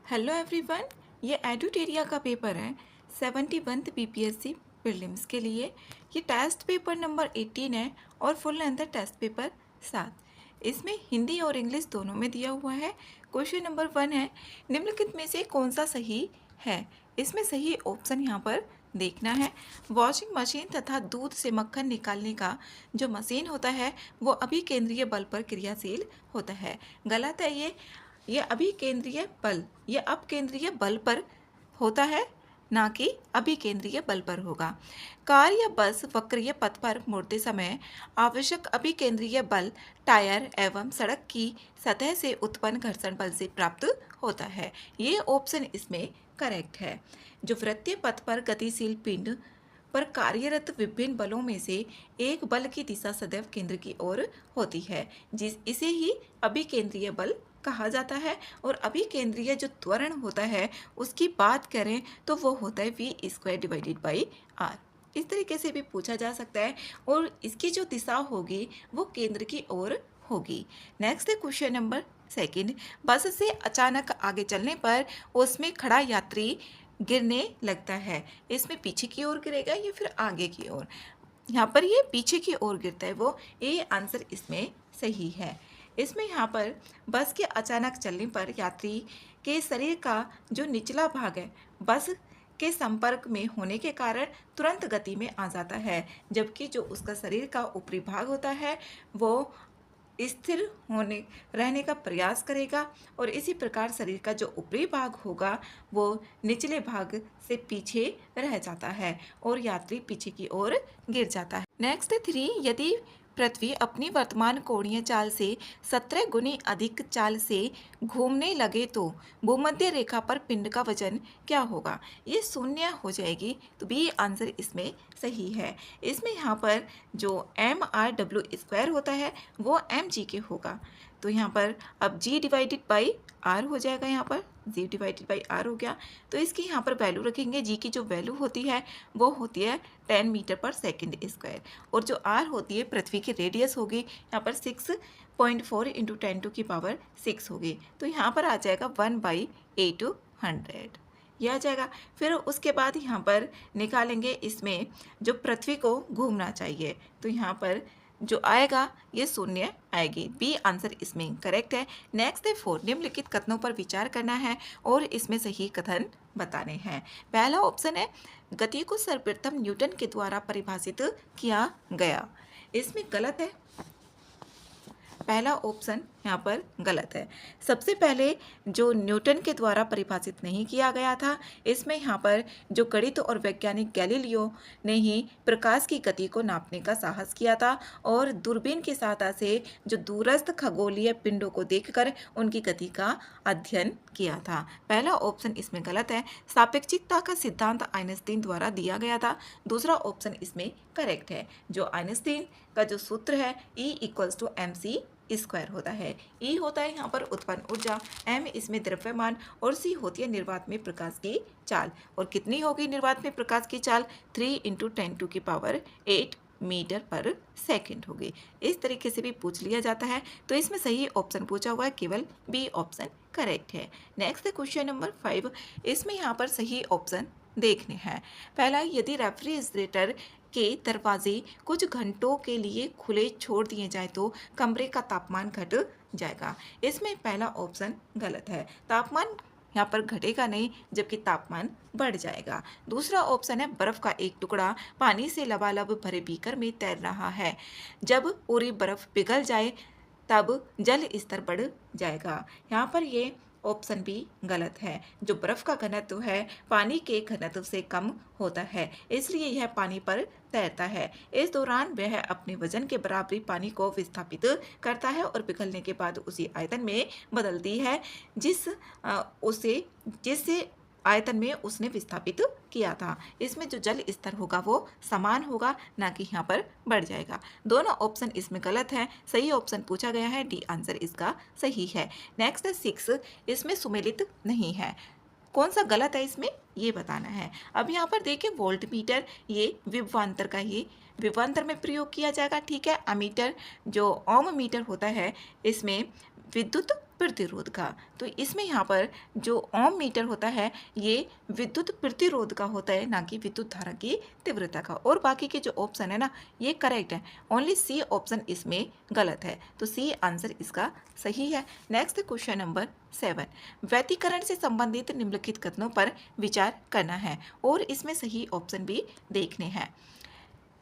Hello everyone, ये एडुटेरिया का paper है 71th बीपीएससी प्रीलिम्स के लिए। ये टेस्ट पेपर नंबर 18 है और फुल लेंथ है टेस्ट पेपर 7। इसमें हिंदी और इंग्लिश दोनों में दिया हुआ है। क्वेश्चन नंबर 1 है, निम्नलिखित में से कौन सा सही है। इसमें सही ऑप्शन यहाँ पर देखना है। वॉशिंग मशीन तथा दूध से मक्खन निकालने का जो मशीन होता है वो अभिकेंद्रीय बल पर क्रियाशील होता है। गलत है ये अभिकेंद्रीय बल, ये अपकेंद्रीय बल पर होता है, ना कि अभिकेंद्रीय बल पर होगा। कार या बस वक्रीय पथ पर मुड़ते समय आवश्यक अभिकेंद्रीय बल टायर एवं सड़क की सतह से उत्पन्न घर्षण बल से प्राप्त होता है। ये ऑप्शन इसमें करेक्ट है। जो वृत्तीय पथ पर गतिशील पिंड पर कार्यरत विभिन्न बलों में से एक बल की दिशा सदैव केंद्र की ओर होती है, इसे ही अभिकेंद्रीय बल कहा जाता है। और अभिकेंद्रीय जो त्वरण होता है उसकी बात करें तो वो होता है v² डिवाइडेड बाई आर। इस तरीके से भी पूछा जा सकता है और इसकी जो दिशा होगी वो केंद्र की ओर होगी। नेक्स्ट है क्वेश्चन नंबर 2। बस से अचानक आगे चलने पर उसमें खड़ा यात्री गिरने लगता है। इसमें पीछे की ओर गिरेगा या फिर आगे की ओर। यहाँ पर ये पीछे की ओर गिरता है, वो ए आंसर इसमें सही है। इसमें यहाँ पर बस के अचानक चलने पर यात्री के शरीर का जो निचला भाग है बस के संपर्क में होने के कारण तुरंत गति में आ जाता है, जबकि जो उसका शरीर का ऊपरी भाग होता है वो स्थिर होने रहने का प्रयास करेगा और इसी प्रकार शरीर का जो ऊपरी भाग होगा वो निचले भाग से पीछे रह जाता है और यात्री पीछे की ओर गिर जाता है। नेक्स्ट 3, यदि पृथ्वी अपनी वर्तमान कोणीय चाल से 17 गुनी अधिक चाल से घूमने लगे तो भूमध्य रेखा पर पिंड का वजन क्या होगा। ये शून्य हो जाएगी, तो बी आंसर इसमें सही है। इसमें यहाँ पर जो mr² होता है वो mg के होगा, तो यहाँ पर अब g डिवाइडेड बाई r हो जाएगा। यहाँ पर g डिवाइडेड बाई r हो गया, तो इसकी यहाँ पर वैल्यू रखेंगे। g की जो वैल्यू होती है वो होती है 10 मीटर पर सेकेंड स्क्वायर, और जो r होती है पृथ्वी की रेडियस होगी यहाँ पर 6.4 इंटू 10⁻6 होगी, तो यहाँ पर आ जाएगा 1/800 यह आ जाएगा। फिर उसके बाद यहाँ पर निकालेंगे इसमें जो पृथ्वी को घूमना चाहिए, तो यहाँ पर जो आएगा ये शून्य आएगी। बी आंसर इसमें करेक्ट है। नेक्स्ट है 4, निम्नलिखित कथनों पर विचार करना है और इसमें सही कथन बताने हैं। पहला ऑप्शन है, गति को सर्वप्रथम न्यूटन के द्वारा परिभाषित किया गया। इसमें गलत है, पहला ऑप्शन यहाँ पर गलत है। सबसे पहले जो न्यूटन के द्वारा परिभाषित नहीं किया गया था, इसमें यहाँ पर जो गणित और वैज्ञानिक गैलीलियो ने ही प्रकाश की गति को नापने का साहस किया था और दूरबीन की सहायता से जो दूरस्थ खगोलीय पिंडों को देखकर उनकी गति का अध्ययन किया था। पहला ऑप्शन इसमें गलत है। सापेक्षिकता का सिद्धांत आइंस्टीन द्वारा दिया गया था, दूसरा ऑप्शन इसमें करेक्ट है। जो आइंस्टीन का जो सूत्र है E=mc² होता है। ई होता है यहाँ पर उत्पन्न ऊर्जा, एम इसमें द्रव्यमान और सी होती है निर्वात में प्रकाश की चाल। और कितनी होगी निर्वात में प्रकाश की चाल? 3 × 10⁸ मीटर पर सेकेंड होगी। इस तरीके से भी पूछ लिया जाता है, तो इसमें सही ऑप्शन पूछा हुआ है, केवल बी ऑप्शन करेक्ट है। नेक्स्ट है क्वेश्चन नंबर 5। इसमें यहाँ पर सही ऑप्शन देखने हैं। पहला, यदि रेफ्रिजरेटर के दरवाजे कुछ घंटों के लिए खुले छोड़ दिए जाए तो कमरे का तापमान घट जाएगा। इसमें पहला ऑप्शन गलत है, तापमान यहाँ पर घटेगा नहीं जबकि तापमान बढ़ जाएगा। दूसरा ऑप्शन है, बर्फ का एक टुकड़ा पानी से लबालब भरे बीकर में तैर रहा है, जब पूरी बर्फ पिघल जाए तब जल स्तर बढ़ जाएगा। यहाँ पर ये ऑप्शन भी गलत है। जो बर्फ का घनत्व है पानी के घनत्व से कम होता है, इसलिए यह पानी पर तैरता है। इस दौरान वह अपने वजन के बराबरी पानी को विस्थापित करता है और पिघलने के बाद उसी आयतन में बदलती है जिससे आयतन में उसने विस्थापित किया था। इसमें जो जल स्तर होगा वो समान होगा, ना कि यहाँ पर बढ़ जाएगा। दोनों ऑप्शन इसमें गलत है, सही ऑप्शन पूछा गया है, डी आंसर इसका सही है। नेक्स्ट है 6, इसमें सुमेलित नहीं है। कौन सा गलत है इसमें ये बताना है। अब यहाँ पर देखिए वोल्ट मीटर, ये विभवांतर का ही विभवांतर में प्रयोग किया जाएगा, ठीक है। अमीटर जो ओम मीटर होता है इसमें विद्युत प्रतिरोध का। तो इसमें यहाँ पर जो ओम मीटर होता है ये विद्युत प्रतिरोध का होता है, ना कि विद्युत धारा की तीव्रता का। और बाकी के जो ऑप्शन है ना ये करेक्ट है, ओनली सी ऑप्शन इसमें गलत है, तो सी आंसर इसका सही है। नेक्स्ट क्वेश्चन नंबर 7, व्यतिकरण से संबंधित निम्नलिखित कथनों पर विचार करना है और इसमें सही ऑप्शन भी देखने हैं।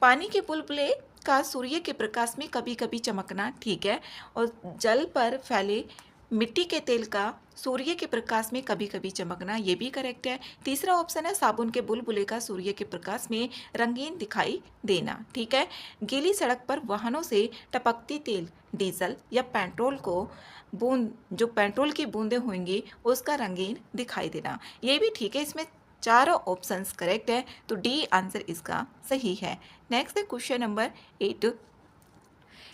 पानी के बुलबुले का सूर्य के प्रकाश में कभी कभी चमकना ठीक है, और जल पर फैले मिट्टी के तेल का सूर्य के प्रकाश में कभी कभी चमकना, ये भी करेक्ट है। तीसरा ऑप्शन है साबुन के बुलबुले का सूर्य के प्रकाश में रंगीन दिखाई देना, ठीक है। गीली सड़क पर वाहनों से टपकती तेल, डीजल या पेट्रोल को बूंद, जो पेट्रोल की बूंदें होंगी उसका रंगीन दिखाई देना, ये भी ठीक है। इसमें चारों ऑप्शंस करेक्ट है, तो डी आंसर इसका सही है। नेक्स्ट है क्वेश्चन नंबर 8,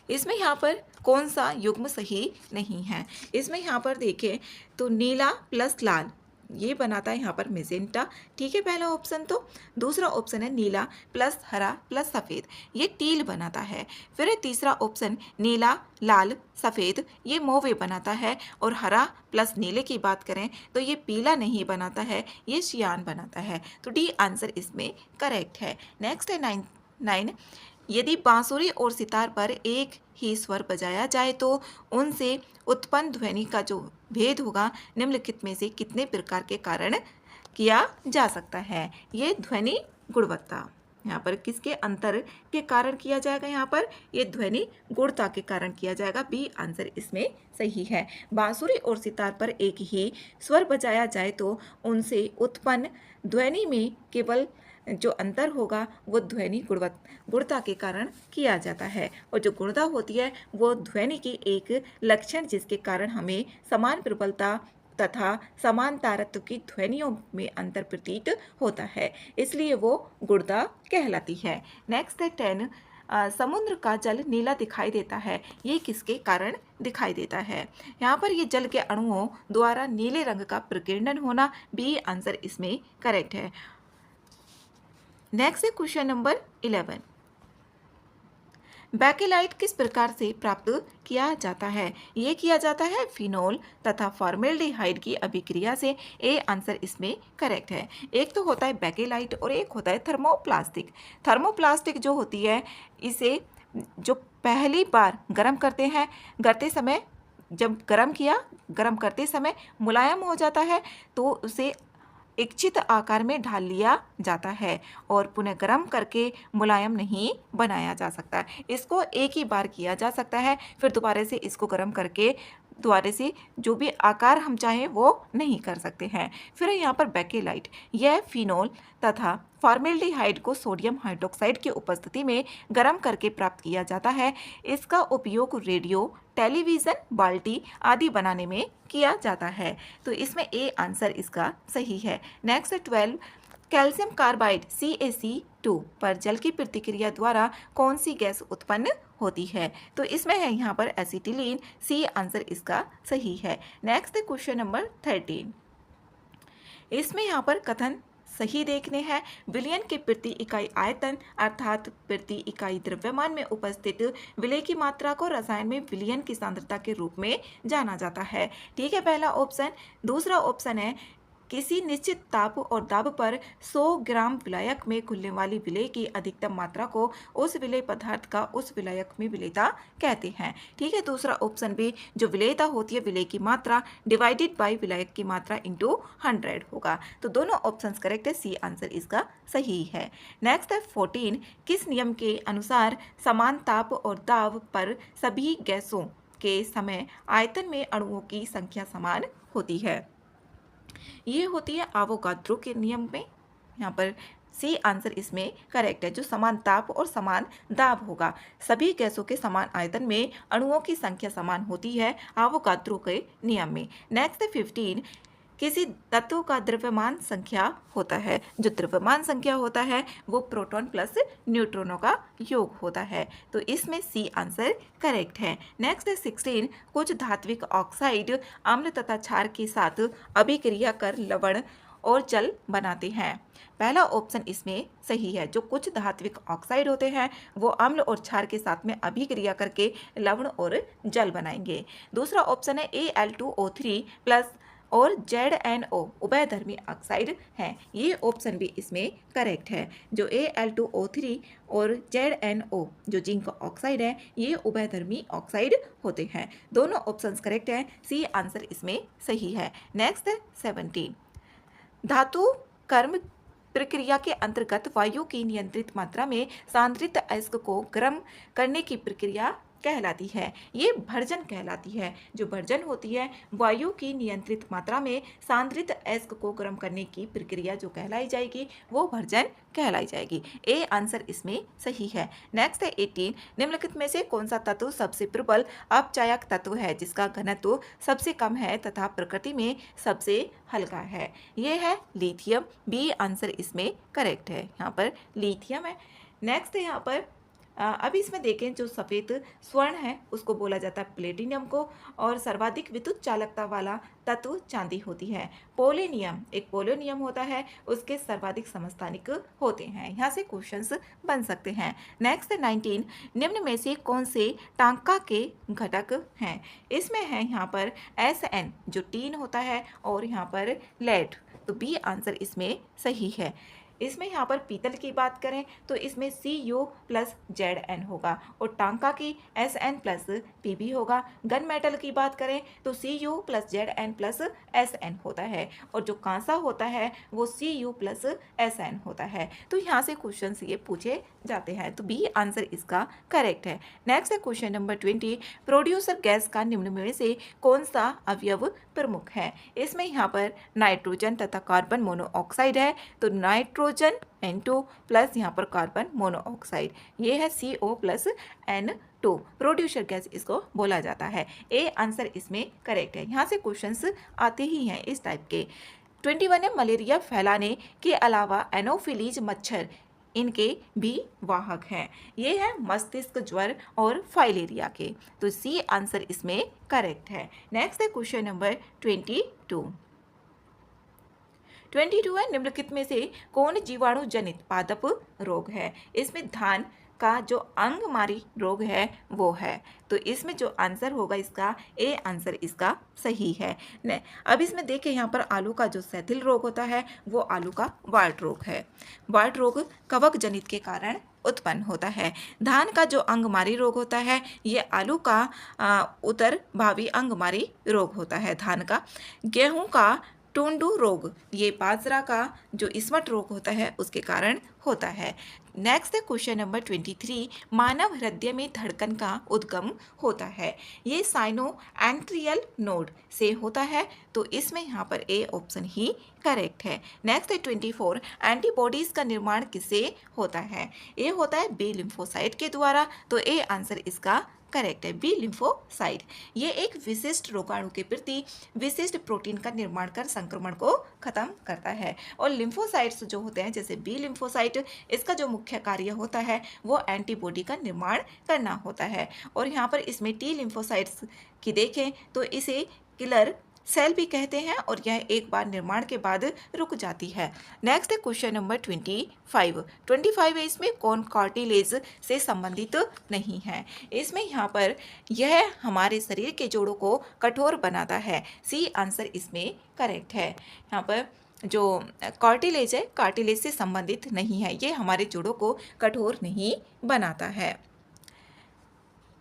इसमें यहाँ पर कौन सा युग्म सही नहीं है। इसमें यहाँ पर देखें तो नीला प्लस लाल ये बनाता है यहाँ पर मेजेंटा, ठीक है पहला ऑप्शन। तो दूसरा ऑप्शन है नीला प्लस हरा प्लस सफ़ेद, ये टील बनाता है। फिर है तीसरा ऑप्शन नीला लाल सफ़ेद, ये मोवे बनाता है। और हरा प्लस नीले की बात करें तो ये पीला नहीं बनाता है, ये शियान बनाता है, तो डी आंसर इसमें करेक्ट है। नेक्स्ट है 9, यदि बांसुरी और सितार पर एक ही स्वर बजाया जाए तो उनसे उत्पन्न ध्वनि का जो भेद होगा निम्नलिखित में से कितने प्रकार के कारण किया जा सकता है। ये ध्वनि गुणवत्ता यहाँ पर किसके अंतर के कारण किया जाएगा, यहाँ पर ये ध्वनि गुणता के कारण किया जाएगा, बी आंसर इसमें सही है। बांसुरी और सितार पर एक ही स्वर बजाया जाए तो उनसे उत्पन्न ध्वनि में केवल जो अंतर होगा वो ध्वनि गुणता के कारण किया जाता है, और जो गुणता होती है वो ध्वनि की एक लक्षण जिसके कारण हमें समान प्रबलता तथा समान तारत्व की ध्वनियों में अंतर प्रतीत होता है, इसलिए वो गुणता कहलाती है। नेक्स्ट है 10, समुद्र का जल नीला दिखाई देता है, ये किसके कारण दिखाई देता है। यहाँ पर ये जल के अणुओं द्वारा नीले रंग का प्रकीर्णन होना, बी आंसर इसमें करेक्ट है। नेक्स्ट है क्वेश्चन नंबर 11, बैकेलाइट किस प्रकार से प्राप्त किया जाता है। ये किया जाता है फिनोल तथा फॉर्मेल्डिहाइड की अभिक्रिया से, ए आंसर इसमें करेक्ट है। एक तो होता है बैकेलाइट और एक होता है थर्मोप्लास्टिक। थर्मोप्लास्टिक जो होती है इसे जो पहली बार गर्म करते हैं, करते समय जब गर्म करते समय मुलायम हो जाता है तो उसे इच्छित आकार में ढाल लिया जाता है और पुनः गर्म करके मुलायम नहीं बनाया जा सकता। इसको एक ही बार किया जा सकता है, फिर दोबारा से इसको गर्म करके दोबारा से जो भी आकार हम चाहें वो नहीं कर सकते हैं। फिर यहाँ पर बैकेलाइट, यह फिनोल तथा फॉर्मेल्डिहाइड को सोडियम हाइड्रोक्साइड की उपस्थिति में गर्म करके प्राप्त किया जाता है। इसका उपयोग रेडियो, टेलीविज़न, बाल्टी आदि बनाने में किया जाता है, तो इसमें ए आंसर इसका सही है। नेक्स्ट 12, कैल्शियम कार्बाइड CaC2 पर जल की प्रतिक्रिया द्वारा कौन सी गैस उत्पन्न होती है, तो इसमें है यहाँ पर एसिटिलीन, सी आंसर इसका सही है। नेक्स्ट क्वेश्चन नंबर 13, इसमें यहाँ पर कथन सही देखने हैं। विलयन के प्रति इकाई आयतन अर्थात प्रति इकाई द्रव्यमान में उपस्थित विलय की मात्रा को रसायन में विलयन की सांद्रता के रूप में जाना जाता है, ठीक है पहला ऑप्शन। दूसरा ऑप्शन है किसी निश्चित ताप और दाब पर 100 ग्राम विलायक में घुलने वाली विलय की अधिकतम मात्रा को उस विलय पदार्थ का उस विलायक में विलेयता कहते हैं, ठीक है। दूसरा ऑप्शन भी जो विलेयता होती है विलय की मात्रा डिवाइडेड बाय विलायक की मात्रा इंटू 100 होगा, तो दोनों ऑप्शंस करेक्ट है, सी आंसर इसका सही है। नेक्स्ट है 14, किस नियम के अनुसार समान ताप और दाब पर सभी गैसों के समय आयतन में अणुओं की संख्या समान होती है। ये होती है आवोगाद्रो के नियम में, यहाँ पर सी आंसर इसमें करेक्ट है। जो समान ताप और समान दाब होगा, सभी गैसों के समान आयतन में अणुओं की संख्या समान होती है आवोगाद्रो के नियम में। नेक्स्ट 15, किसी तत्व का द्रव्यमान संख्या होता है। जो द्रव्यमान संख्या होता है वो प्रोटॉन प्लस न्यूट्रॉनों का योग होता है, तो इसमें सी आंसर करेक्ट है। नेक्स्ट है 16, कुछ धात्विक ऑक्साइड अम्ल तथा क्षार के साथ अभिक्रिया कर लवण और जल बनाते हैं। पहला ऑप्शन इसमें सही है। जो कुछ धात्विक ऑक्साइड होते हैं वो अम्ल और क्षार के साथ में अभिक्रिया करके लवण और जल बनाएंगे। दूसरा ऑप्शन है Al2O3 प्लस और ZNO उभयधर्मी ऑक्साइड हैं। ये ऑप्शन भी इसमें करेक्ट है। जो Al2O3 और ZNO जो जिंक ऑक्साइड है ये उभयधर्मी ऑक्साइड होते हैं। दोनों ऑप्शंस करेक्ट हैं। सी आंसर इसमें सही है। नेक्स्ट 17 धातु कर्म प्रक्रिया के अंतर्गत वायु की नियंत्रित मात्रा में सांद्रित अयस्क को गर्म करने की प्रक्रिया कहलाती है। ये भर्जन कहलाती है। जो भर्जन होती है वायु की नियंत्रित मात्रा में सांद्रित अयस्क को गर्म करने की प्रक्रिया जो कहलाई जाएगी वो भर्जन कहलाई जाएगी। ए आंसर इसमें सही है। नेक्स्ट है 18 निम्नलिखित में से कौन सा तत्व सबसे प्रबल अपचायक तत्व है जिसका घनत्व सबसे कम है तथा प्रकृति में सबसे हल्का है। ये है लिथियम। बी आंसर इसमें करेक्ट है। यहाँ पर लिथियम है। नेक्स्ट है यहाँ पर अभी इसमें देखें जो सफ़ेद स्वर्ण है उसको बोला जाता है प्लेटिनियम को और सर्वाधिक विद्युत चालकता वाला तत्व चांदी होती है। पोलेनियम एक पोलोनियम होता है उसके सर्वाधिक समस्थानिक होते हैं। यहाँ से क्वेश्चंस बन सकते हैं। नेक्स्ट 19 निम्न में से कौन से टांका के घटक हैं। इसमें है यहाँ पर Sn जो टीन होता है और यहाँ पर लेड। तो बी आंसर इसमें सही है। इसमें यहाँ पर पीतल की बात करें तो इसमें Cu प्लस Zn होगा और टांका की Sn प्लस Pb होगा। गन मेटल की बात करें तो Cu plus Zn plus Sn होता है और जो कांसा होता है वो Cu प्लस Sn होता है। तो यहाँ से क्वेश्चन ये पूछे जाते हैं। तो बी आंसर इसका करेक्ट है। नेक्स्ट है क्वेश्चन नंबर 20 प्रोड्यूसर गैस का निम्न में से कौन सा अवयव प्रमुख है। इसमें यहाँ पर नाइट्रोजन तथा कार्बन मोनोऑक्साइड है। तो नाइट्रोजन N2 प्लस यहाँ पर कार्बन मोनोऑक्साइड ये है CO plus N2 producer gas इसको बोला जाता है। ए आंसर इसमें करेक्ट है। यहाँ से क्वेश्चंस आते ही हैं इस टाइप के। 21 है मलेरिया फैलाने के अलावा एनोफिलीज मच्छर इनके भी वाहक हैं। ये है मस्तिष्क ज्वर और फाइलेरिया के। तो सी आंसर इसमें करेक्ट है। नेक्स्ट है क्वेश्चन नंबर 22 है निम्नलिखित में से कौन जीवाणु जनित पादप रोग है। इसमें धान का जो अंगमारी रोग है वो है। तो इसमें जो आंसर होगा इसका ए आंसर इसका सही है। अब इसमें देखें यहाँ पर आलू का जो सैथिल रोग होता है वो आलू का वार्ट रोग है। वार्ट रोग कवक जनित के कारण उत्पन्न होता है। धान का जो अंगमारी रोग होता है ये आलू का उत्तर भावी अंगमारी रोग होता है धान का। गेहूं का टुंडू रोग ये बाजरा का जो स्मट रोग होता है उसके कारण होता है। नेक्स्ट है क्वेश्चन नंबर 23 मानव हृदय में धड़कन का उद्गम होता है। ये साइनो एंट्रियल नोड से होता है। तो इसमें यहाँ पर ए ऑप्शन ही करेक्ट है। नेक्स्ट है 24 एंटीबॉडीज का निर्माण किससे होता है। ये होता है बी लिम्फोसाइट के द्वारा। तो ए आंसर इसका करेक्ट है। बी लिम्फोसाइट ये एक विशिष्ट रोगाणु के प्रति विशिष्ट प्रोटीन का निर्माण कर संक्रमण को खत्म करता है। और लिम्फोसाइट्स जो होते हैं जैसे बी लिम्फोसाइट इसका जो मुख्य कार्य होता है वो एंटीबॉडी का निर्माण करना होता है। और यहाँ पर इसमें टी लिम्फोसाइट्स की देखें तो इसे किलर सेल भी कहते हैं और यह एक बार निर्माण के बाद रुक जाती है। नेक्स्ट है क्वेश्चन नंबर 25 है इसमें कौन कार्टिलेज से संबंधित नहीं है। इसमें यहाँ पर यह हमारे शरीर के जोड़ों को कठोर बनाता है। सी आंसर इसमें करेक्ट है। यहाँ पर जो कार्टिलेज है कार्टिलेज से संबंधित नहीं है। ये हमारे जोड़ों को कठोर नहीं बनाता है।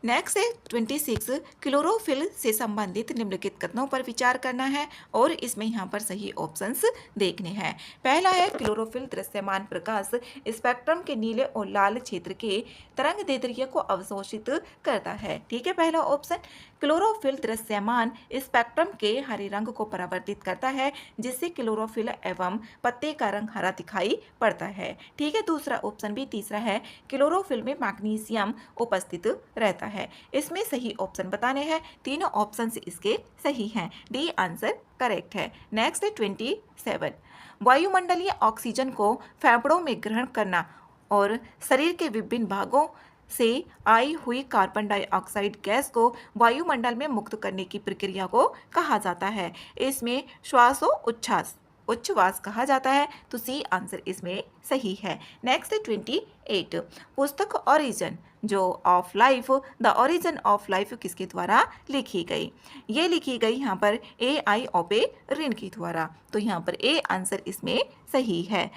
नेक्स्ट है 26 क्लोरोफिल से संबंधित निम्नलिखित कथनों पर विचार करना है और इसमें यहाँ पर सही ऑप्शंस देखने हैं। पहला है क्लोरोफिल दृश्यमान प्रकाश स्पेक्ट्रम के नीले और लाल क्षेत्र के तरंग दैर्ध्य को अवशोषित करता है। ठीक है, पहला ऑप्शन क्लोरोफिल दृश्यमान स्पेक्ट्रम के हरे रंग को परावर्तित करता है जिससे क्लोरोफिल एवं पत्ते का रंग हरा दिखाई पड़ता है। ठीक है, दूसरा ऑप्शन भी तीसरा है क्लोरोफिल में मैग्नीशियम उपस्थित रहता है। इसमें सही ऑप्शन बताने हैं। तीनों ऑप्शन इसके सही हैं। डी आंसर करेक्ट है। नेक्स्ट है 27 वायुमंडलीय ऑक्सीजन को फेफड़ों में ग्रहण करना और शरीर के विभिन्न भागों से आई हुई कार्बन डाइऑक्साइड गैस को वायुमंडल में मुक्त करने की प्रक्रिया को कहा जाता है। इसमें श्वासोच्छ्वास उच्छ्वास कहा जाता है, तो सी आंसर इसमें सही है। नेक्स्ट 28, पुस्तक ओरिजिन जो of life, the origin of life किसके द्वारा लिखी गई? ये लिखी गई यहाँ पर AI ओपे रिन के द्वारा, तो यहाँ पर ए आंसर इसमें सही है।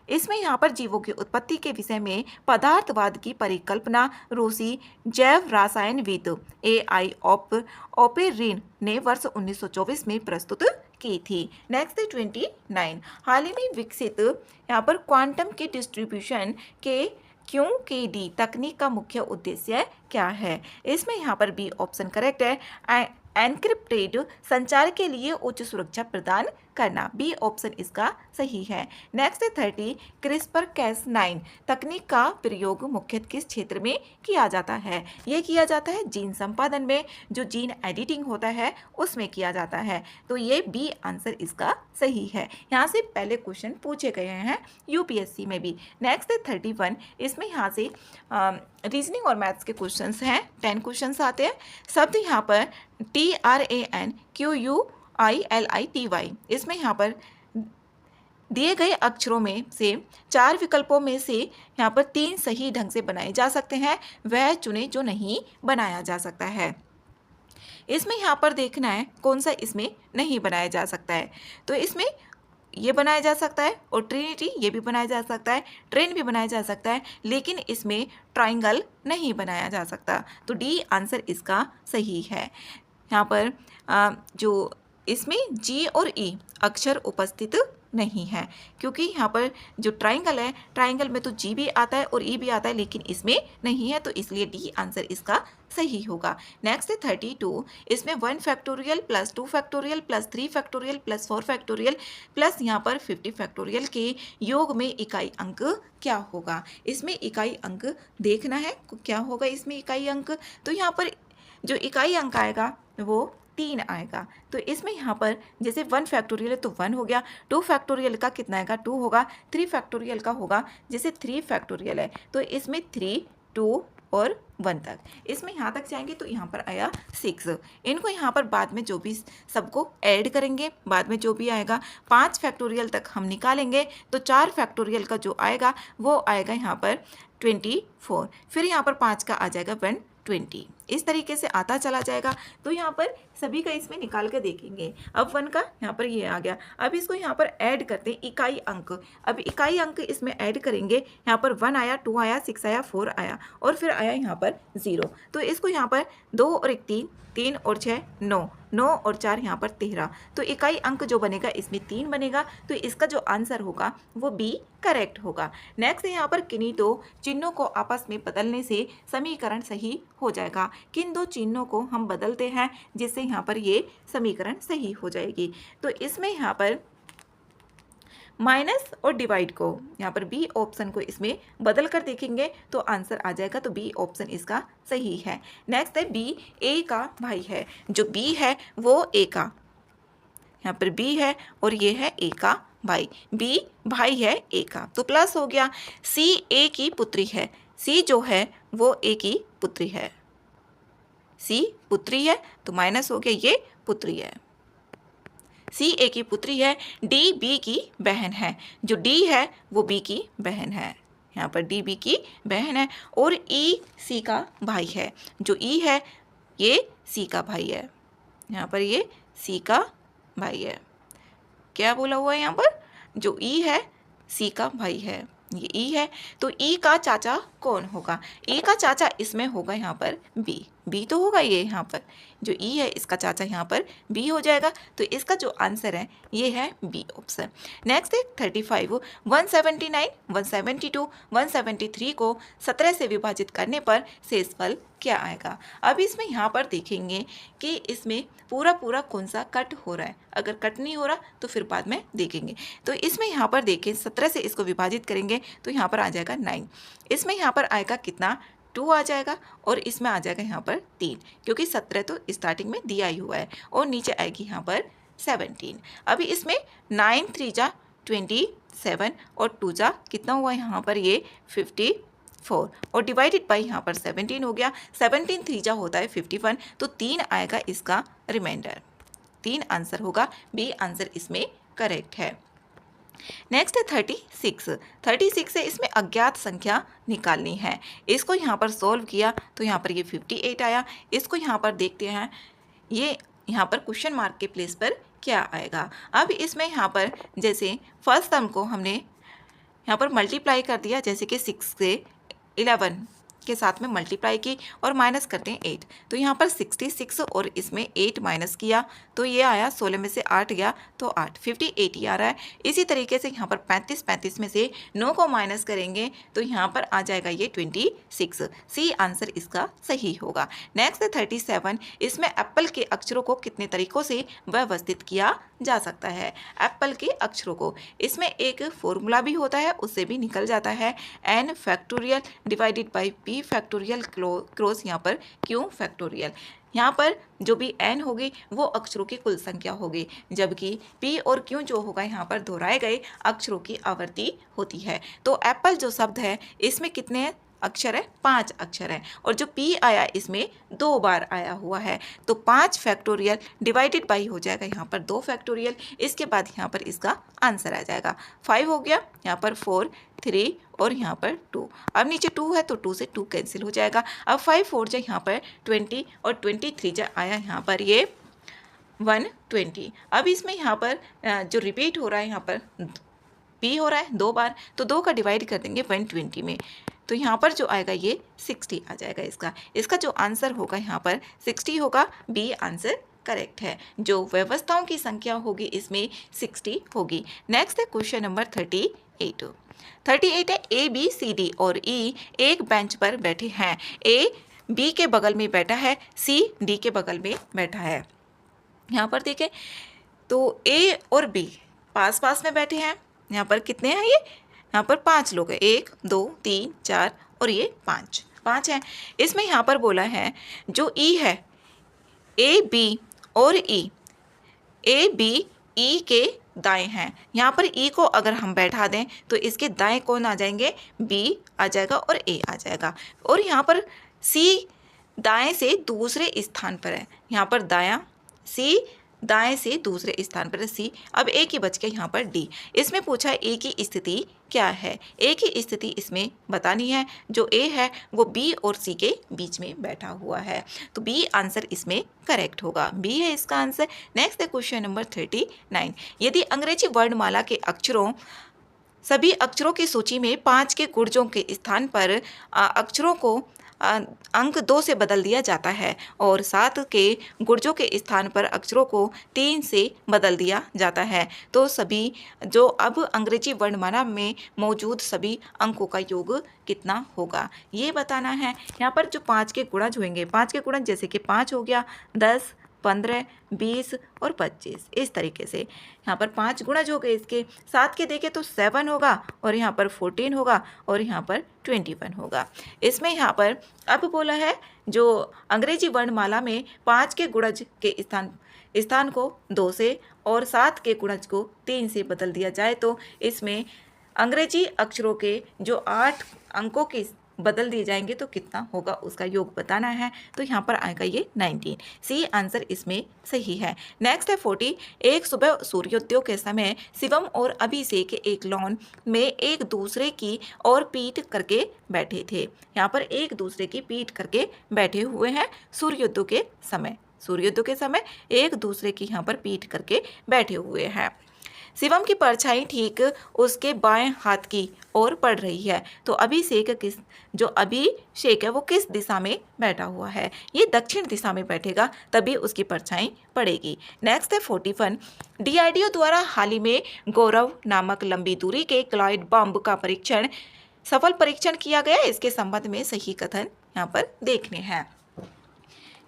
इसमें यहाँ पर जीवों की उत्पत्ति के विषय में पदार्थवाद की परिकल्पना रूसी जैव रसायनविद AI ओपे रिन ने वर्ष 1924 में प्रस्तुत की थी। नेक्स्ट 29, हाल ही में विकसित यहाँ पर क्वांटम के डिस्ट्रीब्यूशन के QKD तकनीक का मुख्य उद्देश्य क्या है? इसमें यहाँ पर बी ऑप्शन करेक्ट है। एनक्रिप्टेड संचार के लिए उच्च सुरक्षा प्रदान करना, बी ऑप्शन इसका सही है। नेक्स्ट 30, क्रिस्पर Cas9 तकनीक का प्रयोग मुख्यतः किस क्षेत्र में किया जाता है? ये किया जाता है जीन संपादन में, जो जीन एडिटिंग होता है उसमें किया जाता है, तो ये बी आंसर इसका सही है। यहाँ से पहले क्वेश्चन पूछे गए हैं UPSC में भी। नेक्स्ट 31, इसमें यहाँ से रीजनिंग और मैथ्स के क्वेश्चंस हैं, 10 क्वेश्चंस आते हैं। शब्द यहाँ पर TRANQUILITY, इसमें यहाँ पर दिए गए अक्षरों में से 4 विकल्पों में से यहाँ पर 3 सही ढंग से बनाए जा सकते हैं, वह चुने जो नहीं बनाया जा सकता है। इसमें यहाँ पर देखना है कौन सा इसमें नहीं बनाया जा सकता है, तो इसमें ये बनाया जा सकता है और ट्रिनिटी ये भी बनाया जा सकता है, ट्रेन भी बनाया जा सकता है, लेकिन इसमें ट्राइंगल नहीं बनाया जा सकता, तो डी आंसर इसका सही है। यहाँ पर जो इसमें जी और ई अक्षर उपस्थित नहीं है, क्योंकि यहाँ पर जो ट्राइंगल है, ट्राइंगल में तो जी भी आता है और ई भी आता है, लेकिन इसमें नहीं है, तो इसलिए डी आंसर इसका सही होगा। नेक्स्ट 32, इसमें 1 factorial plus 2 factorial plus 3 factorial plus 4 factorial plus यहाँ पर 50 फैक्टोरियल के योग में इकाई अंक क्या होगा? इसमें इकाई अंक देखना है क्या होगा इसमें इकाई अंक, तो यहाँ पर जो इकाई अंक आएगा वो 3 आएगा, तो इसमें यहाँ पर जैसे 1 फैक्टोरियल है तो 1 हो गया, 2 फैक्टोरियल का कितना आएगा 2 होगा, 3 फैक्टोरियल का होगा जैसे 3 फैक्टोरियल है तो इसमें 3, 2 और 1 तक, इसमें यहाँ तक जाएंगे तो यहाँ पर आया 6। इनको यहाँ पर बाद में जो भी सबको ऐड करेंगे, बाद में जो भी आएगा 5 फैक्टोरियल तक हम निकालेंगे, तो 4 फैक्टोरियल का जो आएगा वो आएगा यहाँ पर 24, फिर यहाँ पर 5 का आ जाएगा 120, इस तरीके से आता चला जाएगा। तो यहाँ पर सभी का इसमें निकाल के देखेंगे। अब 1 का यहाँ पर ये आ गया, अब इसको यहाँ पर ऐड करते हैं इकाई अंक, अब इकाई अंक इसमें ऐड करेंगे, यहाँ पर 1 आया, 2 आया, 6 आया, 4 आया और फिर आया यहाँ पर 0, तो इसको यहाँ पर 2 और 1 3, 3 और 6 9, 9 और 4 यहाँ पर 13, तो इकाई अंक जो बनेगा इसमें 3 बनेगा, तो इसका जो आंसर होगा वो बी करेक्ट होगा। नेक्स्ट यहाँ पर किन्हीं 2 चिन्हों को आपस में बदलने से समीकरण सही हो जाएगा, किन 2 चिन्हों को हम बदलते हैं जिससे यहाँ पर ये समीकरण सही हो जाएगी, तो इसमें यहाँ पर माइनस और डिवाइड को यहाँ पर बी ऑप्शन को इसमें बदल कर देखेंगे तो आंसर आ जाएगा, तो बी ऑप्शन इसका सही है। नेक्स्ट है बी ए का भाई है, जो बी है वो ए का, यहाँ पर बी है और ये है ए का भाई, बी भाई है ए का, तो प्लस हो गया। सी ए की पुत्री है, सी जो है वो ए की पुत्री है, सी पुत्री है तो माइनस हो गया, ये पुत्री है, सी ए की पुत्री है। डी बी की बहन है, जो डी है वो बी की बहन है, यहाँ पर डी बी की बहन है और ई सी का भाई है, जो ई है ये सी का भाई है, यहाँ पर ये सी का भाई है। क्या बोला हुआ है यहाँ पर, जो ई है सी का भाई है, ये ई है, तो ई का चाचा कौन होगा? ई का चाचा इसमें होगा यहाँ पर बी, बी तो होगा ये, यहाँ पर जो ई है इसका चाचा यहाँ पर बी हो जाएगा, तो इसका जो आंसर है ये है बी ऑप्शन। नेक्स्ट है 35, 179, 172, 173 को 17 से विभाजित करने पर शेषफल क्या आएगा? अब इसमें यहाँ पर देखेंगे कि इसमें पूरा कौन सा कट हो रहा है, अगर कट नहीं हो रहा तो फिर बाद में देखेंगे। तो इसमें यहाँ पर देखें 17 से इसको विभाजित करेंगे तो यहाँ पर आ जाएगा 9, इसमें यहाँ पर आएगा कितना 2 आ जाएगा और इसमें आ जाएगा यहाँ पर 3, क्योंकि 17 तो स्टार्टिंग में दिया ही हुआ है और नीचे आएगी यहाँ पर 17। अभी इसमें 9 3 जा 27 और 2 जा कितना हुआ यहाँ पर ये 54 और डिवाइडेड बाई यहाँ पर 17 हो गया, 17 3 जा होता है 51, तो 3 आएगा इसका रिमाइंडर, 3 आंसर होगा, बी आंसर इसमें करेक्ट है। नेक्स्ट है 36। 36 है, इसमें अज्ञात संख्या निकालनी है। इसको यहाँ पर सोल्व किया तो यहाँ पर ये 58 आया। इसको यहाँ पर देखते हैं, ये यहाँ पर क्वेश्चन मार्क के प्लेस पर क्या आएगा। अब इसमें यहाँ पर जैसे फर्स्ट टर्म को हमने यहाँ पर मल्टीप्लाई कर दिया, जैसे कि 6 से 11 के साथ में मल्टीप्लाई की और माइनस करते हैं 8, तो यहाँ पर 66 और इसमें 8 माइनस किया तो ये आया, 16 में से 8 गया तो 8, 58 ही आ रहा है। इसी तरीके से यहाँ पर 35 में से 9 को माइनस करेंगे तो यहाँ पर आ जाएगा ये 26। सी आंसर इसका सही होगा। नेक्स्ट है 37। इसमें एप्पल के अक्षरों को कितने तरीकों से व्यवस्थित किया जा सकता है। एप्पल के अक्षरों को, इसमें एक फॉर्मूला भी होता है, उससे भी निकल जाता है, n factorial divided by p factorial cross यहाँ पर q फैक्टोरियल। यहाँ पर जो भी n होगी वो अक्षरों की कुल संख्या होगी, जबकि p और q जो होगा यहाँ पर दोहराए गए अक्षरों की आवर्ती होती है। तो एप्पल जो शब्द है इसमें कितने अक्षर है, 5 अक्षर है, और जो p आया इसमें 2 बार आया हुआ है, तो 5 फैक्टोरियल डिवाइडेड बाई हो जाएगा यहाँ पर 2 फैक्टोरियल। इसके बाद यहाँ पर इसका आंसर आ जाएगा 5 हो गया, यहाँ पर 4, 3 और यहाँ पर 2। अब नीचे 2 है तो 2 से 2 कैंसिल हो जाएगा। अब 5 4 जो यहाँ पर 20 और 23 जो आया यहाँ पर ये 120। अब इसमें यहाँ पर जो रिपीट हो रहा है यहाँ पर p हो रहा है 2 बार, तो 2 का डिवाइड कर देंगे 120 में, तो यहाँ पर जो आएगा ये 60 आ जाएगा। इसका जो आंसर होगा यहाँ पर 60 होगा। बी आंसर करेक्ट है। जो व्यवस्थाओं की संख्या होगी इसमें 60 होगी। नेक्स्ट है क्वेश्चन नंबर 38। 38 है, ए बी सी डी और ई एक बेंच पर बैठे हैं। ए बी के बगल में बैठा है, सी डी के बगल में बैठा है। यहाँ पर देखें तो ए और बी पास पास में बैठे हैं। यहाँ पर कितने हैं, ये यहाँ पर 5 लोग हैं, 1 2 3 4 और ये 5 हैं। इसमें यहाँ पर बोला है जो ई है, ए बी और ई, ए बी ई के दाएं हैं। यहाँ पर ई को अगर हम बैठा दें तो इसके दाएं कौन आ जाएंगे, बी आ जाएगा और ए आ जाएगा। और यहाँ पर सी दाएं से दूसरे स्थान पर है, यहाँ पर दायां, सी दाएं से दूसरे स्थान पर सी। अब ए की बच गया यहाँ पर डी। इसमें पूछा ए की स्थिति क्या है। ए की स्थिति इसमें बतानी है, जो ए है वो बी और सी के बीच में बैठा हुआ है, तो बी आंसर इसमें करेक्ट होगा। बी है इसका आंसर। नेक्स्ट है क्वेश्चन नंबर 39। यदि अंग्रेजी वर्णमाला के सभी अक्षरों की सूची में 5 के गुर्जों के स्थान पर अक्षरों को अंक 2 से बदल दिया जाता है और 7 के गुर्जों के स्थान पर अक्षरों को 3 से बदल दिया जाता है, तो सभी जो अब अंग्रेजी वर्णमाला में मौजूद सभी अंकों का योग कितना होगा, ये बताना है। यहाँ पर जो 5 के गुणज होंगे, 5 के गुणज जैसे कि 5 हो गया, 10, 15, 20 और 25, इस तरीके से यहाँ पर 5 गुणज हो गए। इसके 7 के देखें तो 7 होगा और यहाँ पर 14 होगा और यहाँ पर 21 होगा। इसमें यहाँ पर अब बोला है जो अंग्रेजी वर्णमाला में 5 के गुणज के स्थान को 2 से और 7 के गुणज को 3 से बदल दिया जाए, तो इसमें अंग्रेजी अक्षरों के जो 8 अंकों के बदल दिए जाएंगे तो कितना होगा, उसका योग बताना है। तो यहाँ पर आएगा ये 19। सी आंसर इसमें सही है। नेक्स्ट है 40। एक सुबह सूर्योदय के समय शिवम और अभिषेक एक लॉन में एक दूसरे की ओर पीठ करके बैठे थे। यहाँ पर एक दूसरे की पीठ करके बैठे हुए हैं सूर्योदय के समय एक दूसरे की यहाँ पर पीठ करके बैठे हुए हैं। शिवम की परछाई ठीक उसके बाएं हाथ की ओर पड़ रही है, तो अभिषेक है वो किस दिशा में बैठा हुआ है, ये दक्षिण दिशा में बैठेगा तभी उसकी परछाई पड़ेगी। नेक्स्ट है 41। DRDO द्वारा हाल ही में गौरव नामक लंबी दूरी के क्लाइड बम का सफल परीक्षण किया गया। इसके संबंध में सही कथन यहाँ पर देखने हैं।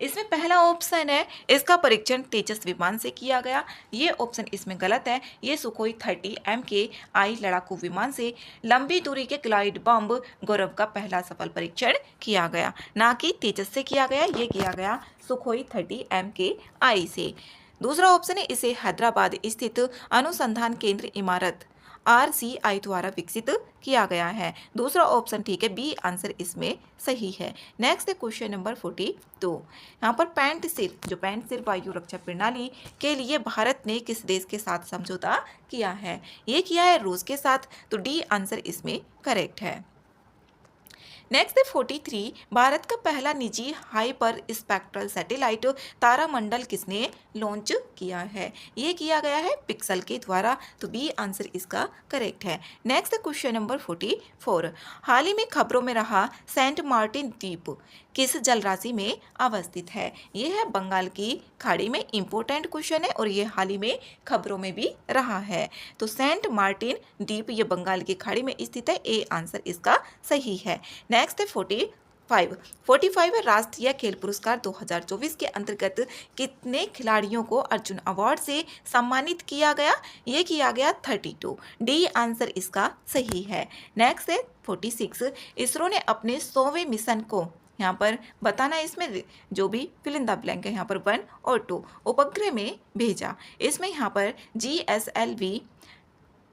इसमें पहला ऑप्शन है, इसका परीक्षण तेजस विमान से किया गया, ये ऑप्शन इसमें गलत है। ये सुखोई 30 MKI लड़ाकू विमान से लंबी दूरी के ग्लाइड बम गौरव का पहला सफल परीक्षण किया गया, ना कि तेजस से किया गया। ये किया गया सुखोई 30 MKI से। दूसरा ऑप्शन है, इसे हैदराबाद स्थित अनुसंधान केंद्र इमारत RCI द्वारा विकसित किया गया है। दूसरा ऑप्शन ठीक है, बी आंसर इसमें सही है। नेक्स्ट है क्वेश्चन नंबर 42। यहाँ पर पैंटसिल, जो पैंटसिल वायु रक्षा प्रणाली के लिए भारत ने किस देश के साथ समझौता किया है? ये किया है रूस के साथ, तो डी आंसर इसमें करेक्ट है। नेक्स्ट है 43। भारत का पहला निजी हाइपर स्पेक्ट्रल सैटेलाइट तारामंडल किसने लॉन्च किया है? ये किया गया है पिक्सल के द्वारा, तो बी आंसर इसका करेक्ट है। नेक्स्ट है क्वेश्चन नंबर 44। हाल ही में खबरों में रहा सेंट मार्टिन द्वीप किस जल राशि में अवस्थित है? ये है बंगाल की खाड़ी में। इंपॉर्टेंट क्वेश्चन है और ये हाल ही में खबरों में भी रहा है। तो सेंट मार्टिन द्वीप ये बंगाल की खाड़ी में स्थित है, ए आंसर इसका सही है। नेक्स्ट है 45 है राष्ट्रीय खेल पुरस्कार 2024 के अंतर्गत कितने खिलाड़ियों को अर्जुन अवार्ड से सम्मानित किया गया? ये किया गया 32, डी आंसर इसका सही है। नेक्स्ट है 46। इसरो ने अपने 100वें मिशन को यहाँ पर बताना है, इसमें जो भी फिल इन द ब्लैंक है यहाँ पर 1 और 2 उपग्रह में भेजा। इसमें यहाँ पर GSLV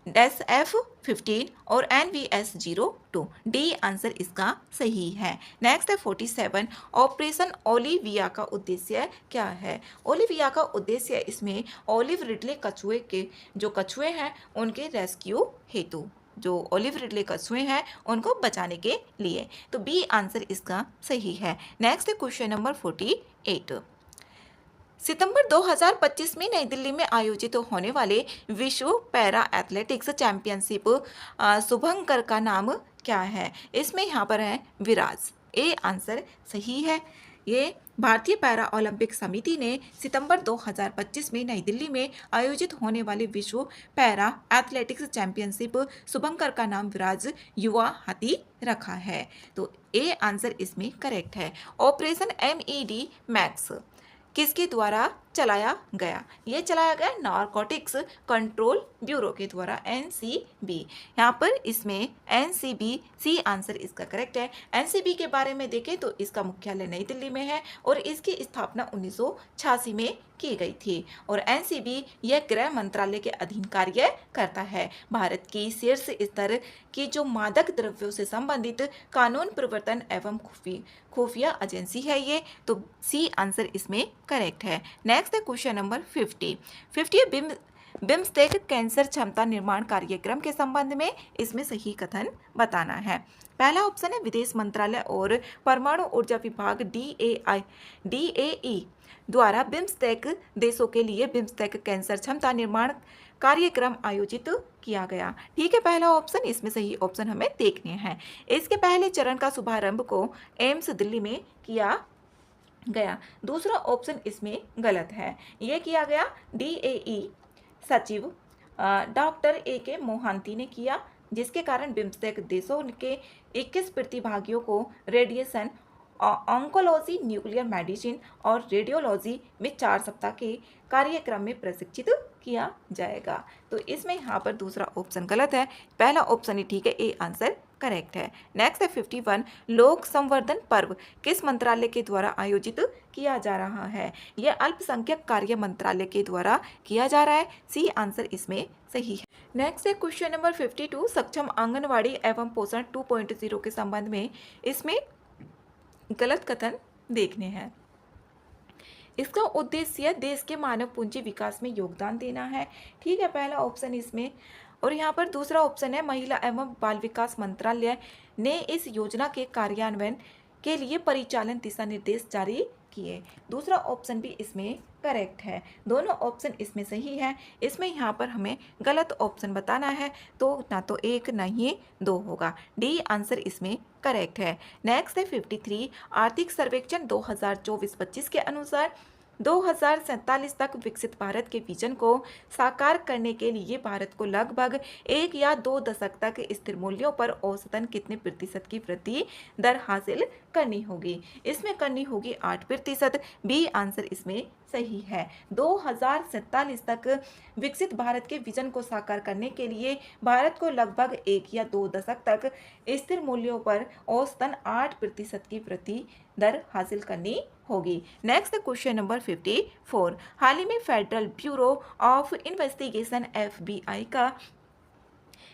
SF-15 और NVS-02, डी आंसर इसका सही है। नेक्स्ट है 47। ऑपरेशन ओलिविया का उद्देश्य क्या है? ओलिविया का उद्देश्य इसमें ओलिव रिडले कछुए के जो कछुए हैं उनके रेस्क्यू हेतु, जो ओलिव रिडले कछुए हैं उनको बचाने के लिए, तो बी आंसर इसका सही है। नेक्स्ट है क्वेश्चन नंबर 48। सितंबर 2025 में नई दिल्ली में आयोजित होने वाले विश्व पैरा एथलेटिक्स चैंपियनशिप शुभंकर का नाम क्या है? इसमें यहाँ पर है विराज, ए आंसर सही है। ये भारतीय पैरा ओलंपिक समिति ने सितंबर 2025 में नई दिल्ली में आयोजित होने वाले विश्व पैरा एथलेटिक्स चैंपियनशिप शुभंकर का नाम विराज युवा हाथी रखा है, तो ए आंसर इसमें करेक्ट है। ऑपरेशन MED मैक्स किसके द्वारा चलाया गया? ये चलाया गया नारकोटिक्स कंट्रोल ब्यूरो के द्वारा, NCB। यहाँ पर इसमें NCB, सी आंसर इसका करेक्ट है। NCB के बारे में देखें तो इसका मुख्यालय नई दिल्ली में है और इसकी स्थापना 1986 में की गई थी और NCB यह गृह मंत्रालय के अधीन कार्य करता है। भारत की शीर्ष स्तर की जो मादक द्रव्यों से संबंधित कानून प्रवर्तन एवं खुफिया एजेंसी है ये, तो सी आंसर इसमें करेक्ट है। नेक्स्ट है क्वेश्चन नंबर 50 बिम्स्टेक कैंसर क्षमता निर्माण कार्यक्रम के संबंध में इसमें सही कथन बताना है। पहला ऑप्शन है विदेश मंत्रालय और परमाणु ऊर्जा विभाग DAE द्वारा बिम्स्टेक देशों के लिए बिम्स्टेक कैंसर क्षमता निर्माण कार्यक्रम आयोजित किया गया। ठीक है, पहला ऑप्शन इसमें सही ऑप्शन हमें देखने हैं। इसके पहले चरण का शुभारंभ को एम्स दिल्ली में किया गया। दूसरा ऑप्शन इसमें गलत है, यह किया गया DAE सचिव डॉक्टर AK मोहांती ने किया, जिसके कारण बिम्स्टेक देशों के 21 प्रतिभागियों को रेडिएशन ऑन्कोलॉजी, न्यूक्लियर मेडिसिन और रेडियोलॉजी में 4 सप्ताह के कार्यक्रम में प्रशिक्षित किया जाएगा। तो इसमें यहाँ पर दूसरा ऑप्शन गलत है, पहला ऑप्शन ही ठीक है, ए आंसर करेक्ट है। नेक्स्ट है 51। लोक संवर्धन पर्व किस मंत्रालय के द्वारा आयोजित किया जा रहा है? यह अल्पसंख्यक कार्य मंत्रालय के द्वारा किया जा रहा है, सी आंसर इसमें सही है। नेक्स्ट है क्वेश्चन नंबर 52। सक्षम आंगनवाड़ी एवं पोषण 2.0 के संबंध में इसमें गलत कथन देखने हैं। इसका उद्देश्य देश के मानव पूंजी विकास में योगदान देना है। ठीक है, पहला ऑप्शन इसमें, और यहाँ पर दूसरा ऑप्शन है महिला एवं बाल विकास मंत्रालय ने इस योजना के कार्यान्वयन के लिए परिचालन दिशा निर्देश जारी किए। दूसरा ऑप्शन भी इसमें करेक्ट है, दोनों ऑप्शन इसमें सही है। इसमें यहाँ पर हमें गलत ऑप्शन बताना है, तो ना तो एक ना ही 2 होगा, डी आंसर इसमें करेक्ट है। नेक्स्ट है 53। आर्थिक सर्वेक्षण 2024-25 के अनुसार 2047 तक विकसित भारत के विजन को साकार करने के लिए भारत को लगभग 1 या 2 दशक तक स्थिर मूल्यों पर औसतन कितने प्रतिशत की वृद्धि दर हासिल करनी होगी? इसमें करनी होगी 8%, बी आंसर इसमें सही है। 2047 तक विकसित भारत के विजन को साकार करने के लिए भारत को लगभग 1 या 2 दशक तक स्थिर मूल्यों पर औसतन 8% की वृद्धि दर हासिल करनी होगी। Next question number 54। हाल ही में federal bureau of investigation FBI का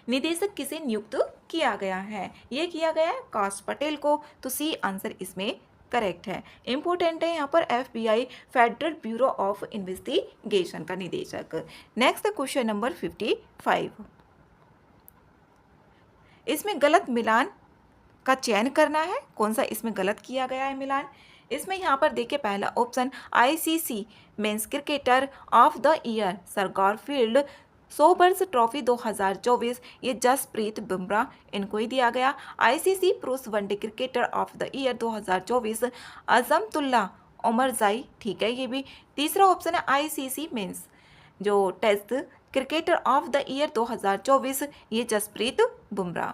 निदेशक किसे नियुक्त किया गया है? ये किया गया है काश पटेल को, तो सी आंसर इसमें करेक्ट है। इंपॉर्टेंट है यहाँ पर FBI federal bureau of investigation का निदेशक। Next question number 55। इसमें गलत मिलान का चयन करना है। कौन सा इसमें गलत किया गया है मिलान? इसमें यहाँ पर देखिए पहला option ICC men's cricketer of the year sir Garfield 100 वर्ष ट्रॉफी 2024, ये जसप्रीत बुमराह इनको ही दिया गया। ICC पुरुष one day cricketer of the year 2024 Azmatullah Omarzai, ठीक है ये भी। तीसरा ऑप्शन है ICC मेंस जो test cricketer of the year 2024, ये जसप्रीत बुमराह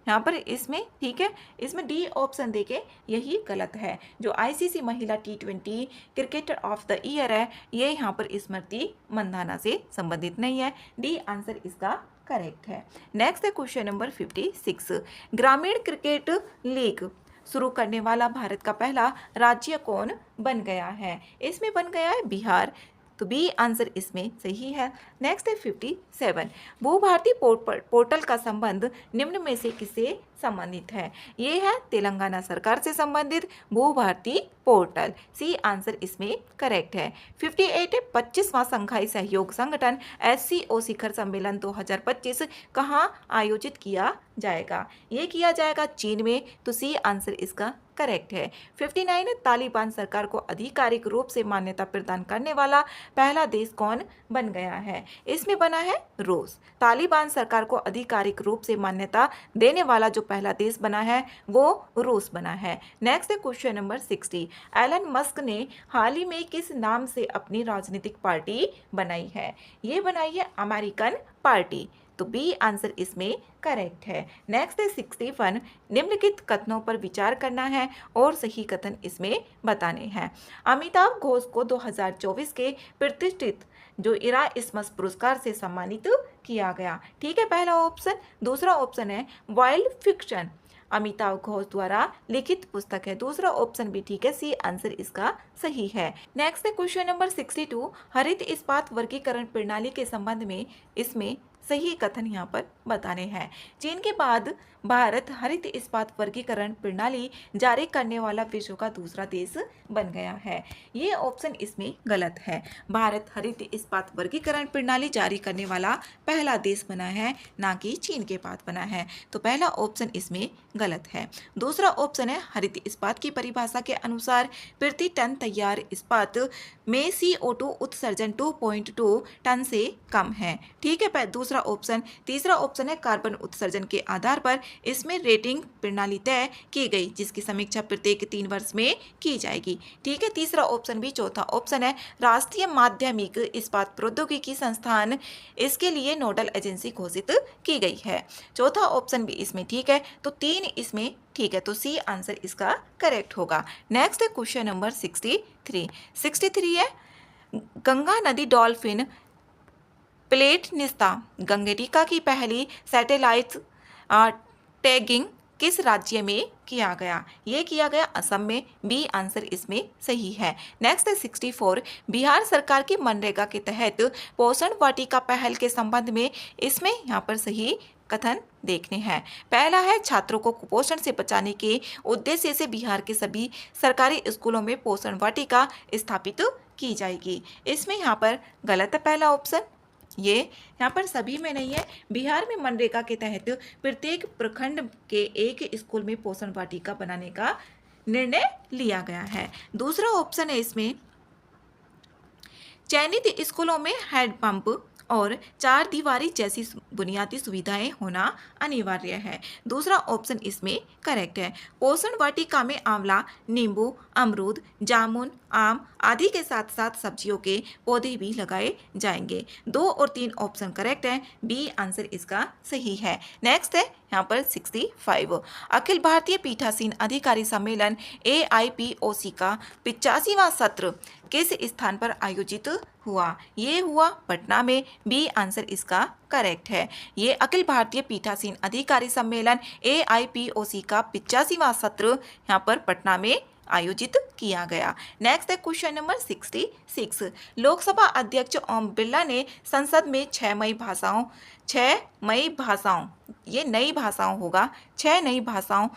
यहाँ पर इसमें, ठीक है। इसमें डी ऑप्शन देके यही गलत है। जो ICC महिला T20 cricketer of the year है, ये यहाँ पर स्मृति मंधाना से संबंधित नहीं है। डी आंसर इसका करेक्ट है। नेक्स्ट है क्वेश्चन नंबर 56। ग्रामीण क्रिकेट लीग शुरू करने वाला भारत का पहला राज्य कौन बन गया है? इसमें बन गया है बिहार, तो बी आंसर इसमें सही है। नेक्स्ट है 57। भूभारती पोर्टल का संबंध निम्न में से किससे संबंधित है? ये है तेलंगाना सरकार से संबंधित भूभारती पोर्टल, सी आंसर इसमें करेक्ट है। 58 है 25वां संघाई सहयोग संगठन SCO शिखर सम्मेलन 2025 कहाँ आयोजित किया जाएगा? ये किया जाएगा चीन में, तो सी आंसर इसका करेक्ट है। 59 तालिबान सरकार को आधिकारिक रूप से मान्यता प्रदान करने वाला पहला देश कौन बन गया है? इसमें बना है रूस। तालिबान सरकार को आधिकारिक रूप से मान्यता देने वाला जो पहला देश बना है वो रूस बना है। नेक्स्ट है क्वेश्चन नंबर 60। एलन मस्क ने हाल ही में किस नाम से अपनी राजनीतिक पार्टी बनाई है? ये बनाई है अमेरिकन पार्टी, तो बी आंसर इसमें करेक्ट है। नेक्स्ट है 61। निम्नलिखित कथनों पर विचार करना है और सही कथन इसमें बताने हैं। अमिताभ घोष को 2024 के प्रतिष्ठित जो इरास्मस पुरस्कार से सम्मानित किया गया, ठीक है पहला ऑप्शन। दूसरा ऑप्शन है वाइल्ड फिक्शन, अमिताभ घोष द्वारा लिखित पुस्तक है, दूसरा ऑप्शन भी ठीक है, सी आंसर इसका सही है। नेक्स्ट है क्वेश्चन नंबर 62। हरित इस्पात वर्गीकरण प्रणाली के संबंध में इसमें सही कथन यहाँ पर बताने हैं। चीन के बाद भारत हरित इस्पात वर्गीकरण प्रणाली जारी करने वाला विश्व का दूसरा देश बन गया है। ये ऑप्शन इसमें गलत है। भारत हरित इस्पात वर्गीकरण प्रणाली जारी करने वाला पहला देश बना है, ना कि चीन के बाद बना है, तो पहला ऑप्शन इसमें गलत है। दूसरा ऑप्शन है हरित इस्पात की परिभाषा के अनुसार प्रति टन तैयार इस्पात में CO2 उत्सर्जन 2.2 टन से कम है, ठीक है दूसरा ऑप्शन। तीसरा ऑप्शन है कार्बन उत्सर्जन के आधार पर इसमें रेटिंग प्रणाली तय की गई जिसकी समीक्षा प्रत्येक 3 वर्ष में की जाएगी, ठीक है तीसरा ऑप्शन भी। चौथा ऑप्शन है राष्ट्रीय माध्यमिक इस्पात प्रौद्योगिकी संस्थान इसके लिए नोडल एजेंसी घोषित की गई है, चौथा ऑप्शन भी इसमें ठीक है, तो 3 इसमें ठीक है, तो सी आंसर इसका करेक्ट होगा। नेक्स्ट है क्वेश्चन नंबर 63 है गंगा नदी डॉल्फिन प्लेटनिस्ता गंगेटिका की पहली सैटेलाइट टैगिंग किस राज्य में किया गया? ये किया गया असम में, बी आंसर इसमें सही है। नेक्स्ट है 64। बिहार सरकार की मनरेगा के तहत पोषण वाटिका पहल के संबंध में इसमें यहाँ पर सही कथन देखने हैं। पहला है छात्रों को कुपोषण से बचाने के उद्देश्य से बिहार के सभी सरकारी स्कूलों में पोषण वाटिका स्थापित की जाएगी, इसमें यहाँ पर गलत है पहला ऑप्शन, ये यहाँ पर सभी में नहीं है। बिहार में मनरेगा के तहत प्रत्येक प्रखंड के एक स्कूल में पोषण वाटिका बनाने का निर्णय लिया गया है। दूसरा ऑप्शन है इसमें चयनित स्कूलों में हैंडपंप और 4 दीवारी जैसी बुनियादी सुविधाएं होना अनिवार्य है, दूसरा ऑप्शन इसमें करेक्ट है। पोषण वाटिका में आंवला, नींबू, अमरूद, जामुन, आम आदि के साथ साथ सब्जियों के पौधे भी लगाए जाएंगे, 2 और 3 ऑप्शन करेक्ट है, बी आंसर इसका सही है। नेक्स्ट है यहाँ पर 65। अखिल भारतीय पीठासीन अधिकारी सम्मेलन AIPOC का 85वां सत्र किस स्थान पर आयोजित हुआ? ये हुआ पटना में, बी आंसर इसका करेक्ट है। ये अखिल भारतीय पीठासीन अधिकारी सम्मेलन AIPOC का 85वां सत्र यहाँ पर पटना में आयोजित किया गया। नेक्स्ट है क्वेश्चन नंबर 66। लोकसभा अध्यक्ष ओम बिरला ने संसद में 6 ये नई भाषाओं होगा, 6 नई भाषाओं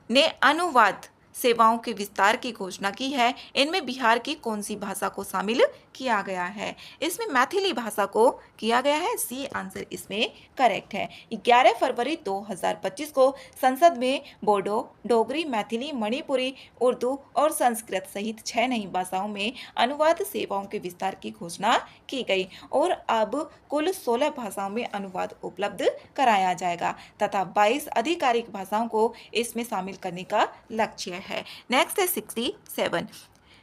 ने अनुवाद सेवाओं के विस्तार की घोषणा की है। इनमें बिहार की कौन सी भाषा को शामिल किया गया है? इसमें मैथिली भाषा को किया गया है। सी आंसर इसमें करेक्ट है। 11 फरवरी 2025 को संसद में बोडो, डोगरी, मैथिली, मणिपुरी, उर्दू और संस्कृत सहित 6 नई भाषाओं में अनुवाद सेवाओं के विस्तार की घोषणा की गई और अब कुल 16 भाषाओं में अनुवाद उपलब्ध कराया जाएगा तथा 22 आधिकारिक भाषाओं को इसमें शामिल करने का लक्ष्य है। नेक्स्ट है 67।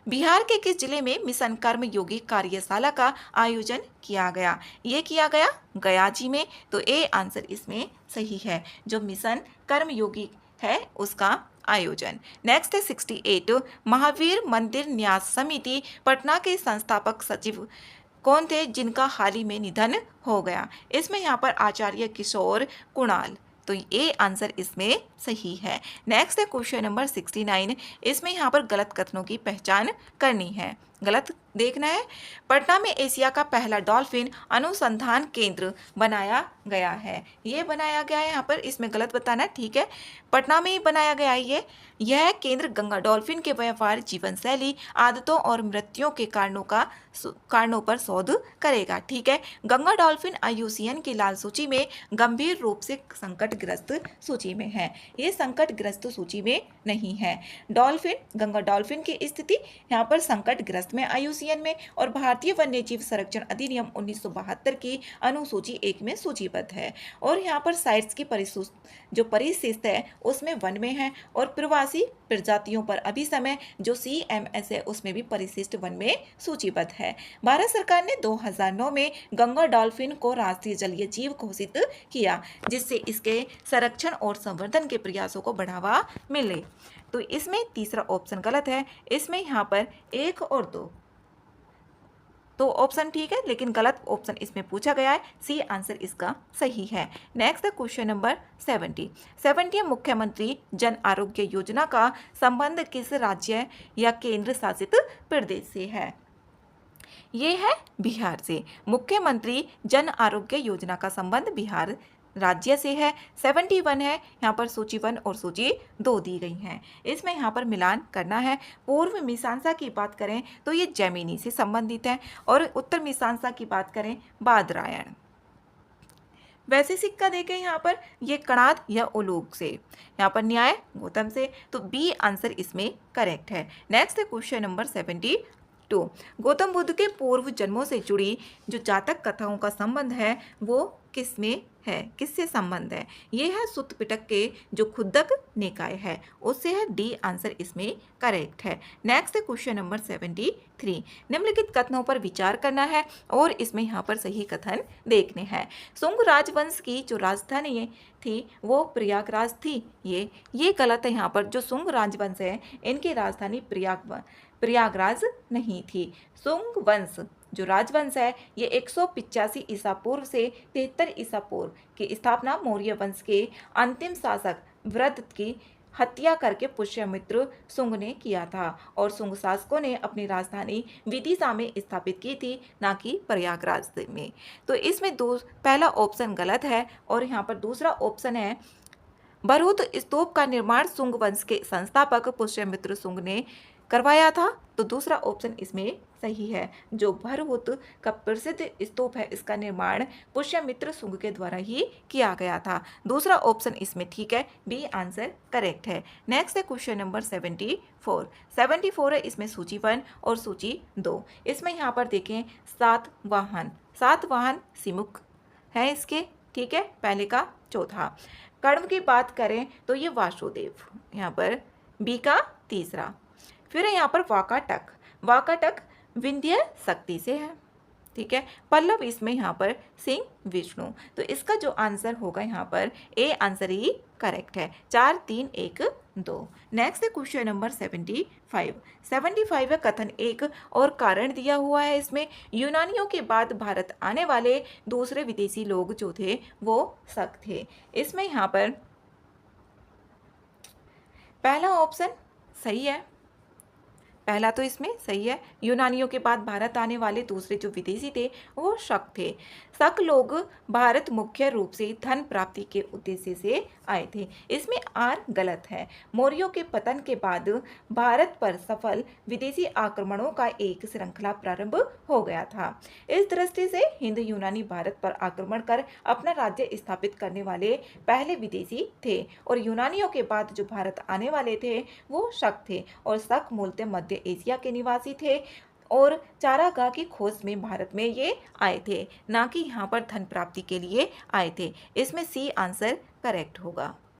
बिहार के किस जिले में मिशन कर्मयोगी कार्यशाला का आयोजन किया गया? ये किया गया गया में, तो ए आंसर इसमें सही है। जो मिशन कर्मयोगी है उसका आयोजन। नेक्स्ट है 68। महावीर मंदिर न्यास समिति पटना के संस्थापक सचिव कौन थे जिनका हाल ही में निधन हो गया? इसमें यहाँ पर आचार्य किशोर कुणाल, तो ये आंसर इसमें सही है। नेक्स्ट है क्वेश्चन नंबर 69। इसमें यहाँ पर गलत कथनों की पहचान करनी है, गलत देखना है। पटना में एशिया का पहला डॉल्फिन अनुसंधान केंद्र बनाया गया है। ये बनाया गया है, यहाँ पर इसमें गलत बताना, ठीक है। पटना में ही बनाया गया है यह केंद्र गंगा डॉल्फिन के व्यवहार, जीवन शैली, आदतों और मृत्युओं के कारणों पर शोध करेगा, ठीक है। गंगा डॉल्फिन IUCN की लाल सूची में गंभीर रूप से संकटग्रस्त सूची में है। ये संकटग्रस्त सूची में नहीं है। गंगा डॉल्फिन की स्थिति यहाँ पर संकटग्रस्त में IUCN में और भारतीय वन्यजीव संरक्षण अधिनियम 1972 की अनुसूची 1 में सूचीबद्ध है। और यहाँ पर साइट्स की जो परिशिष्ट है उसमें वन में है और प्रवासी प्रजातियों पर अभी समय जो CMS है उसमें भी परिशिष्ट वन में सूचीबद्ध है। भारत सरकार ने 2009 में गंगा डॉल्फिन को राष्ट्रीय जलीय जीव घोषित किया जिससे इसके संरक्षण और संवर्धन के प्रयासों को बढ़ावा मिले। तो इसमें तीसरा ऑप्शन गलत है। इसमें यहाँ पर 1 और 2 तो ऑप्शन ठीक है, लेकिन गलत ऑप्शन इसमें पूछा गया है। सी आंसर इसका सही है। नेक्स्ट है क्वेश्चन नंबर 70। मुख्यमंत्री जन आरोग्य योजना का संबंध किस राज्य या केंद्र शासित प्रदेश से है? ये है बिहार से। मुख्यमंत्री जन आरोग्य योजना का संबंध बिहार राज्य से है। 71 है, यहाँ पर सूची 1 और सूची 2 दी गई हैं। इसमें यहाँ पर मिलान करना है। पूर्व मीमांसा की बात करें तो ये जैमिनी से संबंधित है और उत्तर मीमांसा की बात करें बादरायण। वैसे सिक्का देखें यहाँ पर ये कणाद या उलूक से, यहाँ पर न्याय गौतम से, तो बी आंसर इसमें करेक्ट है। नेक्स्ट है क्वेश्चन नंबर 72। गौतम बुद्ध के पूर्व जन्मों से जुड़ी जो जातक कथाओं का संबंध है वो किसमें है, किससे संबंध है? ये है सुत्त पिटक के जो खुद्दक निकाय है उससे है। डी आंसर इसमें करेक्ट है। नेक्स्ट है क्वेश्चन नंबर 73। निम्नलिखित कथनों पर विचार करना है और इसमें यहाँ पर सही कथन देखने हैं। शुंग राजवंश की जो राजधानी थी वो प्रयागराज थी। ये गलत है। यहाँ पर जो शुंग राजवंश है इनकी राजधानी प्रयागराज नहीं थी। शुंग वंश जो राजवंश है ये 185 ईसा पूर्व से 73 ईसा पूर्व की स्थापना मौर्य वंश के अंतिम शासक वृद्ध की हत्या करके पुष्यमित्र शुंग ने किया था और शुंग शासकों ने अपनी राजधानी विदिशा में स्थापित की थी, ना कि प्रयागराज में। तो इसमें पहला ऑप्शन गलत है और यहाँ पर दूसरा ऑप्शन है भरहुत स्तूप का निर्माण शुंग वंश के संस्थापक पुष्यमित्र शुंग ने करवाया था, तो दूसरा ऑप्शन इसमें सही है। जो भरहुत का प्रसिद्ध स्तूप है इसका निर्माण पुष्यमित्र शुंग के द्वारा ही किया गया था। दूसरा ऑप्शन इसमें ठीक है, बी आंसर करेक्ट है। नेक्स्ट है क्वेश्चन नंबर 74 है, इसमें सूची 1 और सूची 2। इसमें यहाँ पर देखें 7 वाहन सिमुख है इसके, ठीक है, पहले का चौथा। कर्म की बात करें तो ये वासुदेव, यहाँ पर बी का तीसरा। फिर यहाँ पर वाकाटक विंध्य शक्ति से है, ठीक है। पल्लव इसमें यहाँ पर सिंह विष्णु, तो इसका जो आंसर होगा यहाँ पर ए आंसर ही करेक्ट है। 4 3 1 2। नेक्स्ट है क्वेश्चन नंबर 75 है कथन 1 और कारण दिया हुआ है। इसमें यूनानियों के बाद भारत आने वाले दूसरे विदेशी लोग जो थे वो शक थे। इसमें यहाँ पर पहला ऑप्शन सही है, पहला तो इसमें सही है। यूनानियों के बाद भारत आने वाले दूसरे जो विदेशी थे वो शक थे। शक लोग भारत मुख्य रूप से धन प्राप्ति के उद्देश्य से आए थे। इसमें आर गलत है। मौर्यों के पतन के बाद भारत पर सफल विदेशी आक्रमणों का एक श्रृंखला प्रारंभ हो गया था। इस दृष्टि से हिंद यूनानी भारत पर आक्रमण कर अपना राज्य स्थापित करने वाले पहले विदेशी थे और यूनानियों के बाद जो भारत आने वाले थे वो शक थे और शक मूलतः मध्य एशिया के निवासी थे और चारागाह की खोज में भारत में ये आए थे, ना कि यहाँ पर धन प्राप्ति के लिए आए थे। इसमें सी आंसर करेक्ट होगा।